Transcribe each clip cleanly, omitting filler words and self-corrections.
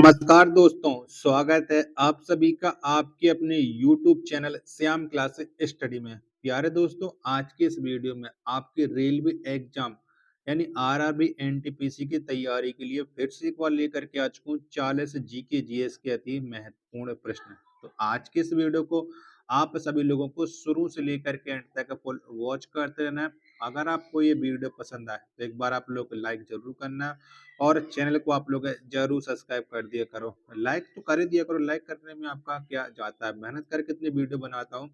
नमस्कार दोस्तों, स्वागत है आप सभी का आपके अपने YouTube channel Shyam classes study में। प्यारे दोस्तों, आज के इस वीडियो में आपके रेलवे एग्जाम यानी आरआरबी एनटीपीसी की तैयारी के लिए फिर से एक बार लेकर के आ चुका हूँ 40 जीके जीएस के अति महत्वपूर्ण प्रश्न। तो आज के इस वीडियो को आप सभी लोगों को शुरू से लेकर के एंड तक फुल वॉच करते रहना है। अगर आपको ये वीडियो पसंद आए तो एक बार आप लोग लाइक जरूर करना और चैनल को आप लोग जरूर सब्सक्राइब कर दिया करो। लाइक तो कर ही दिया करो, लाइक करने में आपका क्या जाता है। मेहनत करके इतनी वीडियो बनाता हूँ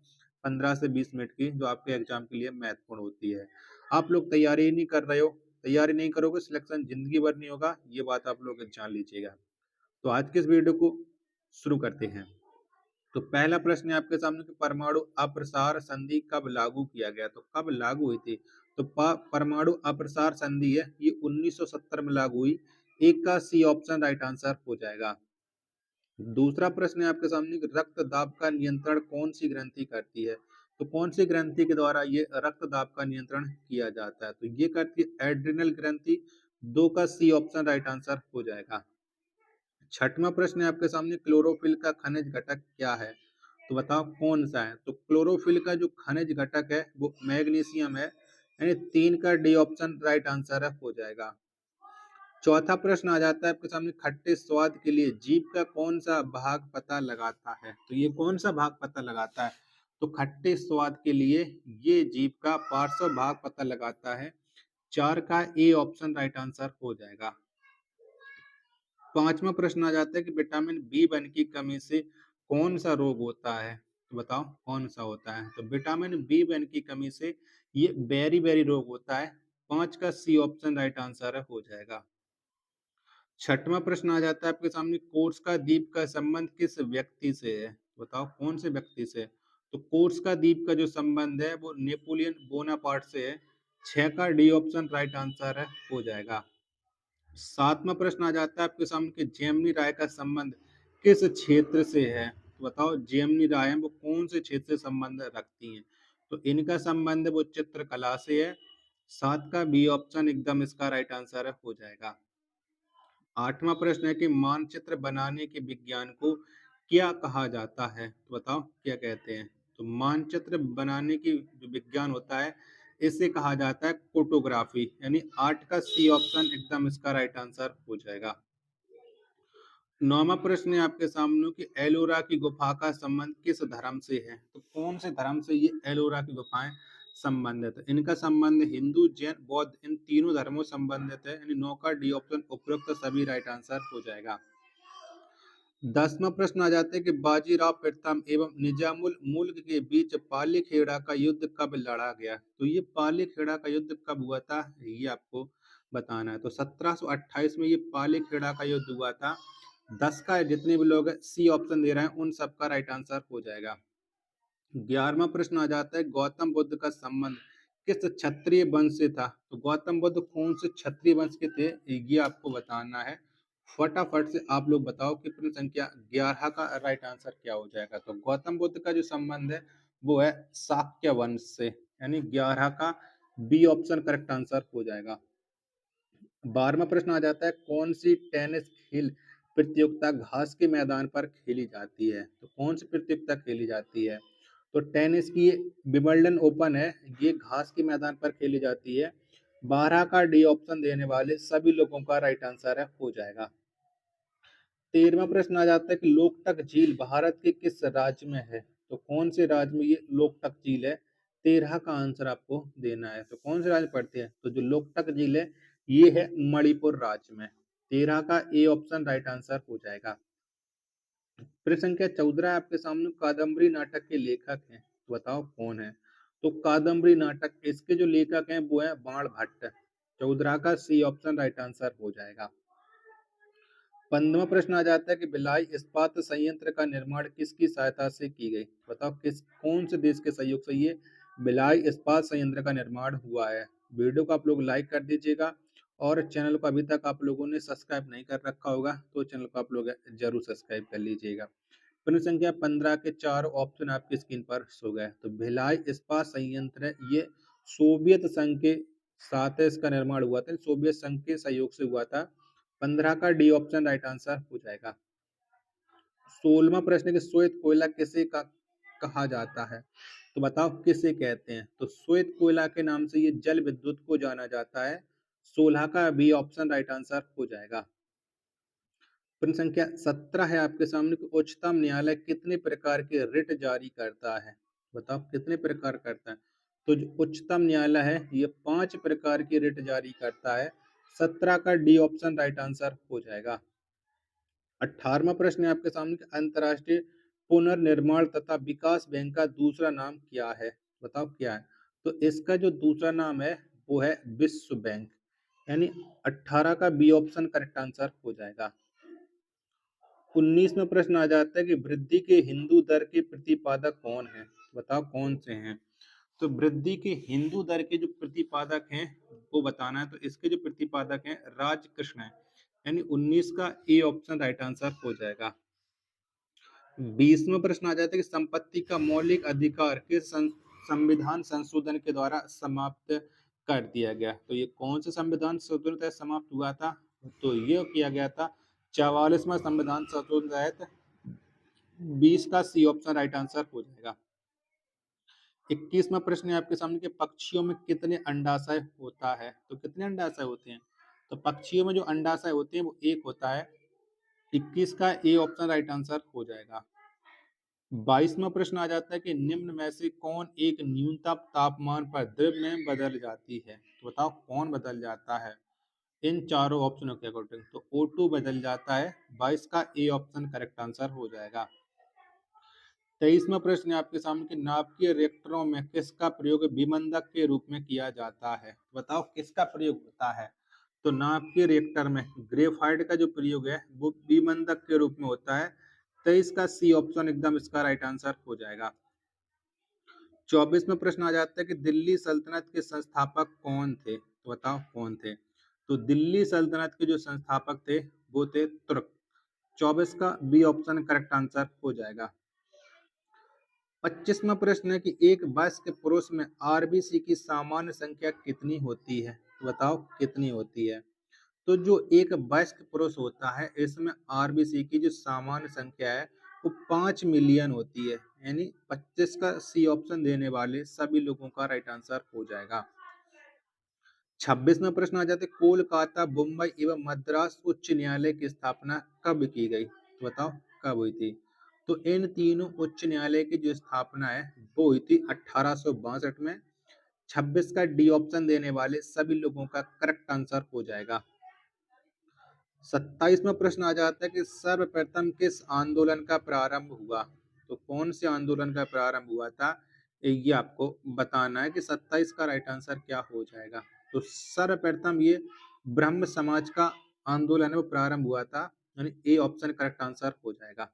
15 से 20 मिनट की, जो आपके एग्जाम के लिए महत्वपूर्ण होती है। आप लोग तैयारी ही नहीं कर रहे हो, तैयारी नहीं करोगे सिलेक्शन जिंदगी भर नहीं होगा, ये बात आप लोग जान लीजिएगा। तो आज के इस वीडियो को शुरू करते हैं। तो पहला प्रश्न है आपके सामने कि परमाणु अप्रसार संधि कब लागू किया गया। तो कब लागू हुई थी? तो परमाणु अप्रसार संधि है ये 1970 में लागू हुई। एक का सी ऑप्शन राइट आंसर हो जाएगा। दूसरा प्रश्न है आपके सामने कि रक्त दाब का नियंत्रण कौन सी ग्रंथि करती है। तो कौन सी ग्रंथि के द्वारा ये रक्त दाब का नियंत्रण किया जाता है? तो ये करती है एड्रिनल ग्रंथि। दो का सी ऑप्शन राइट आंसर हो जाएगा। छठवां प्रश्न है आपके सामने क्लोरोफिल का खनिज घटक क्या है। तो बताओ कौन सा है। तो क्लोरोफिल का जो खनिज घटक है वो मैग्नीशियम है, यानी 3 का डी ऑप्शन राइट आंसर है हो जाएगा। चौथा प्रश्न आ जाता है आपके सामने खट्टे स्वाद के लिए जीभ का कौन सा भाग पता लगाता है। तो ये कौन सा भाग पता लगाता है? तो खट्टे स्वाद के लिए ये जीभ का पार्श्व भाग पता लगाता है। 4 का ए ऑप्शन राइट आंसर हो जाएगा। पांचवा प्रश्न आ जाता है कि विटामिन बी1 की कमी से कौन सा रोग होता है। तो बताओ कौन सा होता है। तो विटामिन बी1 की कमी से ये बेरी बेरी रोग होता है। 5 का सी ऑप्शन राइट आंसर हो जाएगा। छठवां प्रश्न आ जाता है आपके सामने कोर्स का द्वीप का संबंध किस व्यक्ति से है। तो बताओ कौन से व्यक्ति से। तो कोर्स का द्वीप का जो संबंध है वो नेपोलियन बोनापार्ट से है। 6 का डी ऑप्शन राइट आंसर है हो जाएगा। सातवां प्रश्न आ जाता है आपके सामने कि जेमिनी राय का संबंध किस क्षेत्र से है। तो बताओ जेमिनी राय वो कौन से क्षेत्र से संबंध रखती हैं। तो इनका संबंध वो चित्रकला से है। 7 का बी ऑप्शन एकदम इसका राइट आंसर है हो जाएगा। आठवां प्रश्न है कि मानचित्र बनाने के विज्ञान को क्या कहा जाता है। तो बताओ क्या कहते हैं। तो मानचित्र बनाने की जो विज्ञान होता है इसे कहा जाता है फोटोग्राफी, यानी 8 का सी ऑप्शन एकदम इसका राइट आंसर हो जाएगा। नौवां प्रश्न है आपके सामने कि एलोरा की गुफा का संबंध किस धर्म से है। तो कौन से धर्म से ये एलोरा की गुफाएं संबंधित है। इनका संबंध हिंदू जैन बौद्ध इन तीनों धर्मों से संबंधित है, यानी 9 का डी ऑप्शन उपयुक्त सभी राइट आंसर हो जाएगा। 10वां प्रश्न आ जाता है कि बाजीराव प्रथम एवं निजामुल मुल्क के बीच पाली खेड़ा का युद्ध कब लड़ा गया। तो ये पाली खेड़ा का युद्ध कब हुआ था ये आपको बताना है। तो 1728 में ये पाली खेड़ा का युद्ध हुआ था। 10 का जितने भी लोग सी ऑप्शन दे रहे हैं उन सबका राइट आंसर हो जाएगा। 11वां प्रश्न आ जाता है गौतम बुद्ध का संबंध किस क्षत्रिय वंश से था। तो गौतम बुद्ध कौन से क्षत्रिय वंश के थे ये आपको बताना है। फटाफट से आप लोग बताओ कि प्रश्न संख्या 11 का राइट आंसर क्या हो जाएगा। तो गौतम बुद्ध का जो संबंध है वो है शाक्य वंश से, यानी 11 का बी ऑप्शन करेक्ट आंसर हो जाएगा। 12वां प्रश्न आ जाता है कौन सी टेनिस खेल प्रतियोगिता घास के मैदान पर खेली जाती है। तो कौन सी प्रतियोगिता खेली जाती है। तो टेनिस की विंबलडन ओपन है, ये घास के मैदान पर खेली जाती है। 12 का डी ऑप्शन देने वाले सभी लोगों का राइट आंसर है हो जाएगा। 13वां प्रश्न आ जाता है कि लोकटक झील भारत के किस राज्य में है। तो कौन से राज्य में ये लोकटक झील है। 13 का आंसर आपको देना है। तो कौन से राज्य पड़ते हैं। तो जो लोकटक झील है ये है मणिपुर राज्य में। 13 का ए ऑप्शन राइट आंसर हो जाएगा। प्रश्न संख्या 14 आपके सामने कादम्बरी नाटक के लेखक हैं। तो बताओ कौन है। तो कादम्बरी नाटक इसके जो लेखक हैं वो है बाण भट्ट। 14 का सी ऑप्शन राइट आंसर हो जाएगा। 15वां प्रश्न आ जाता है कि भिलाई इस्पात संयंत्र का निर्माण किसकी सहायता से की गई। बताओ किस कौन से देश के सहयोग से ये भिलाई इस्पात संयंत्र का निर्माण हुआ है। वीडियो को आप लोग लाइक कर दीजिएगा और चैनल को अभी तक आप लोगों ने सब्सक्राइब नहीं कर रखा होगा तो चैनल को आप लोग जरूर सब्सक्राइब कर लीजिएगा। प्रश्न संख्या 15 के 4 ऑप्शन आपकी स्क्रीन पर शो गए। तो भिलाई इस्पात संयंत्र है ये सोवियत संघ के साथ इसका निर्माण हुआ था, सोवियत संघ के सहयोग से हुआ था। 15 का डी ऑप्शन राइट आंसर हो जाएगा। 16वां प्रश्न है कि श्वेत कोयला किसे कहा जाता है? तो बताओ किसे कहते हैं? तो श्वेत कोयला के नाम से ये जल विद्युत को जाना जाता है। 16 का बी ऑप्शन राइट आंसर हो जाएगा। प्रश्न संख्या 17 है आपके सामने कि उच्चतम न्यायालय कितने प्रकार के रिट जारी करता है? बताओ कितने प्रकार करता है? तो जो उच्चतम न्यायालय है ये 5 प्रकार की रिट जारी करता है। 17 का डी ऑप्शन राइट आंसर हो जाएगा। 18वां प्रश्न है आपके सामने कि अंतर्राष्ट्रीय पुनर्निर्माण तथा विकास बैंक का दूसरा नाम क्या है? बताओ क्या है? तो इसका जो दूसरा नाम है वो है विश्व बैंक, यानी 18 का बी ऑप्शन करेक्ट आंसर हो जाएगा। 19वां प्रश्न आ जाता है कि वृद्धि के हिंदू दर के प्रतिपादक कौन है? बताओ कौन से हैं? तो वृद्धि के हिंदू दर के जो प्रतिपादक हैं वो बताना है। तो इसके जो प्रतिपादक हैं राजकृष्ण है, यानी 19 का ए ऑप्शन राइट आंसर हो जाएगा। 20वां प्रश्न आ जाता है कि संपत्ति का मौलिक अधिकार किस संविधान संशोधन के द्वारा समाप्त कर दिया गया? तो ये कौन सा संविधान संशोधन तहत समाप्त हुआ था? तो ये किया गया था 44वां संविधान संशोधन तहत। 20 का सी ऑप्शन राइट आंसर हो जाएगा। 21वां प्रश्न है आपके सामने कि पक्षियों में कितने अंडाशय होता है? तो कितने अंडाशय होते हैं? तो पक्षियों में जो अंडाशय होते हैं वो एक होता है। 21 का ए ऑप्शन राइट आंसर हो जाएगा। 22वां प्रश्न आ जाता है कि निम्न में से कौन एक न्यूनतम तापमान पर द्रव में बदल जाती है? तो बताओ कौन बदल जाता है इन चारों ऑप्शनों के अकॉर्डिंग? तो O2 बदल जाता है। 22 का ए ऑप्शन करेक्ट आंसर हो जाएगा। 23वां प्रश्न है आपके सामने कि नाभिकीय रिएक्टरों में किसका प्रयोग विमंदक के रूप में किया जाता है? बताओ किसका प्रयोग होता है? तो नाभिकीय रिएक्टर में ग्रेफाइट का जो प्रयोग है वो विमंदक के रूप में होता है। 23 का सी ऑप्शन एकदम इसका राइट आंसर हो जाएगा। 24वां प्रश्न आ जाता है कि दिल्ली सल्तनत के संस्थापक कौन थे? तो बताओ कौन थे? तो दिल्ली सल्तनत के जो संस्थापक थे वो थे तुर्क। 24 का बी ऑप्शन करेक्ट आंसर हो जाएगा। 25वां प्रश्न है कि एक वयस्क पुरुष में आरबीसी की सामान्य संख्या कितनी होती है? तो बताओ कितनी होती है? तो जो एक वयस्क पुरुष होता है इसमें आरबीसी की जो सामान्य संख्या है वो 5 मिलियन होती है, यानी 25 का सी ऑप्शन देने वाले सभी लोगों का राइट आंसर हो जाएगा। 26वां प्रश्न आ जाता है कोलकाता, मुंबई एवं मद्रास उच्च न्यायालय की स्थापना कब की गई? तो बताओ कब हुई थी? तो इन तीनों उच्च न्यायालय की जो स्थापना है वो हुई थी 1862 में। 26 का डी ऑप्शन देने वाले सभी लोगों का करेक्ट आंसर हो जाएगा। 27वां प्रश्न आ जाता है कि सर्वप्रथम किस आंदोलन का प्रारंभ हुआ? तो कौन से आंदोलन का प्रारंभ हुआ था ये आपको बताना है कि 27 का राइट आंसर क्या हो जाएगा। तो सर्वप्रथम ये ब्रह्म समाज का आंदोलन है वो प्रारंभ हुआ था, यानी ए ऑप्शन करेक्ट आंसर हो जाएगा।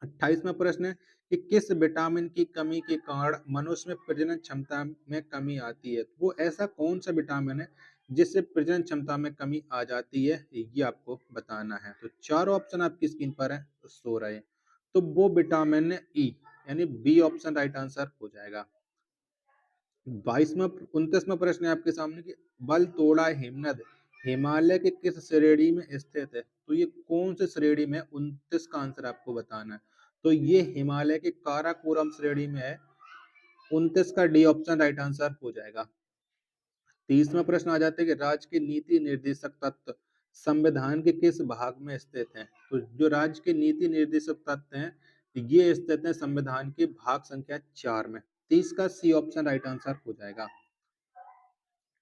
28वां प्रश्न है कि किस विटामिन की कमी के कारण मनुष्य में प्रजनन क्षमता में कमी आती है? वो ऐसा कौन सा विटामिन है जिससे प्रजनन क्षमता में कमी आ जाती है ये आपको बताना है। तो चारों ऑप्शन आपकी स्क्रीन पर है शो रहे हैं। तो वो विटामिन है ई, यानी बी ऑप्शन राइट आंसर हो जाएगा। 29वां प्रश्न है आपके सामने कि बलतोड़ा हिमनद हिमालय के किस श्रेणी में स्थित है? तो ये कौन से श्रेणी में? 29 का आंसर आपको बताना है। तो ये हिमालय के काराकोरम श्रेणी में है। 29 का डी ऑप्शन राइट आंसर हो जाएगा। 30वां प्रश्न आ जाता है कि राज्य के नीति निर्देशक तत्व संविधान के किस भाग में स्थित हैं? तो जो राज्य के नीति निर्देशक तत्व हैं ये स्थित है संविधान के भाग संख्या 4 में। 30 का सी ऑप्शन राइट आंसर हो जाएगा।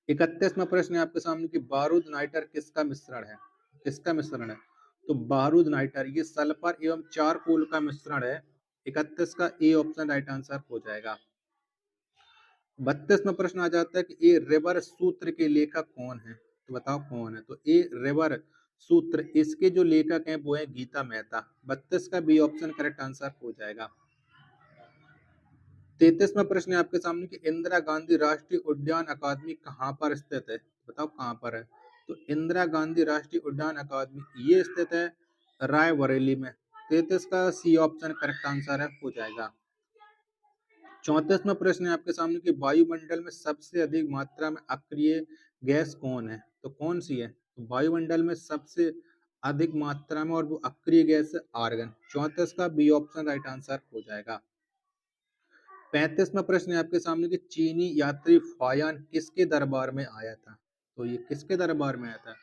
31वां प्रश्न है आपके सामने कि बारूद नाइटर किसका मिश्रण है? किसका मिश्रण है? तो बारूद नाइटर ये सल्फर एवं चारकोल का मिश्रण है। 31 का ए ऑप्शन राइट आंसर हो जाएगा। 32वां प्रश्न आ जाता है कि ए रेबर सूत्र के लेखक कौन है? तो बताओ कौन है? तो ए रेबर सूत्र इसके जो लेखक हैं वो है गीता मेहता। 32 का बी ऑप्शन करेक्ट आंसर हो जाएगा। 33वां प्रश्न है आपके सामने कि इंदिरा गांधी राष्ट्रीय उद्यान अकादमी कहाँ पर स्थित है? बताओ कहाँ पर है? तो इंदिरा गांधी राष्ट्रीय उद्यान अकादमी ये स्थित है रायबरेली में। 33 का सी ऑप्शन करेक्ट आंसर है हो जाएगा। 34वां प्रश्न है आपके सामने कि वायुमंडल में सबसे अधिक मात्रा में अक्रिय गैस कौन है? तो कौन सी है? तो वायुमंडल में सबसे अधिक मात्रा में और वो अक्रिय गैस है आर्गन। 34 का बी ऑप्शन राइट आंसर हो जाएगा। 35वां प्रश्न है आपके सामने कि चीनी यात्री फायान किसके दरबार में आया था? तो ये किसके दरबार में आया था?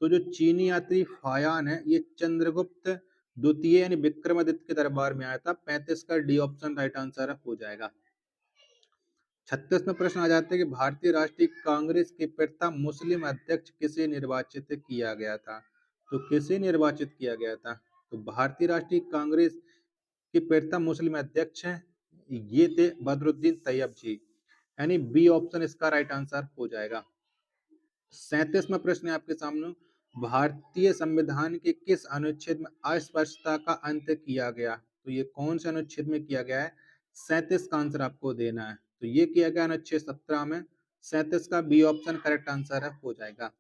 तो जो चीनी यात्री फायान है ये चंद्रगुप्त द्वितीय यानी विक्रमादित्य के दरबार में आया था। 35 का डी ऑप्शन राइट आंसर हो जाएगा। 36वां प्रश्न आ जाता है कि भारतीय राष्ट्रीय कांग्रेस के प्रथम मुस्लिम अध्यक्ष किसे निर्वाचित किया गया था? तो किसे निर्वाचित किया गया था? तो भारतीय राष्ट्रीय कांग्रेस के प्रथम मुस्लिम अध्यक्ष हैं ये थे बदरुद्दीन तैयब जी, यानी बी ऑप्शन इसका राइट आंसर हो जाएगा। 37वां प्रश्न है आपके सामने, भारतीय संविधान के किस अनुच्छेद में अस्पृश्यता का अंत किया गया? तो ये कौन से अनुच्छेद में किया गया है? 37 का आंसर आपको देना है। तो ये किया गया अनुच्छेद 17 में। 37 का बी ऑप्शन करेक्ट आंसर है, हो जाएगा।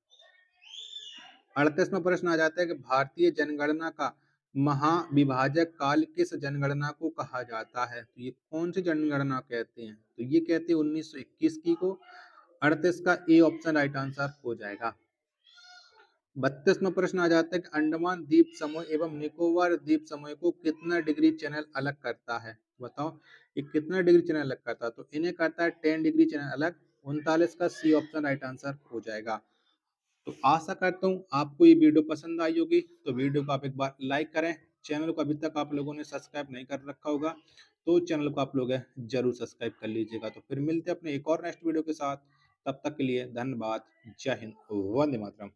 38वां प्रश्न आ जाता है कि भारतीय जनगणना का महाविभाजक काल किस जनगणना को कहा जाता है? तो ये कौन सी जनगणना कहते हैं? तो ये कहते हैं 1921 की को। 38 का ए ऑप्शन राइट आंसर हो जाएगा। 32वां प्रश्न आ जाता है कि अंडमान द्वीप समूह एवं निकोबार द्वीप समूह को कितना डिग्री चैनल अलग करता है? बताओ ये कितना डिग्री चैनल अलग करता है? तो इन्हें करता है 10 डिग्री चैनल अलग। 39 का सी ऑप्शन राइट आंसर हो जाएगा। तो आशा करता हूँ आपको ये वीडियो पसंद आई होगी। तो वीडियो को आप एक बार लाइक करें। चैनल को अभी तक आप लोगों ने सब्सक्राइब नहीं कर रखा होगा तो चैनल को आप लोग जरूर सब्सक्राइब कर लीजिएगा। तो फिर मिलते हैं अपने एक और नेक्स्ट वीडियो के साथ। तब तक के लिए धन्यवाद। जय हिंद, वंदे मातरम।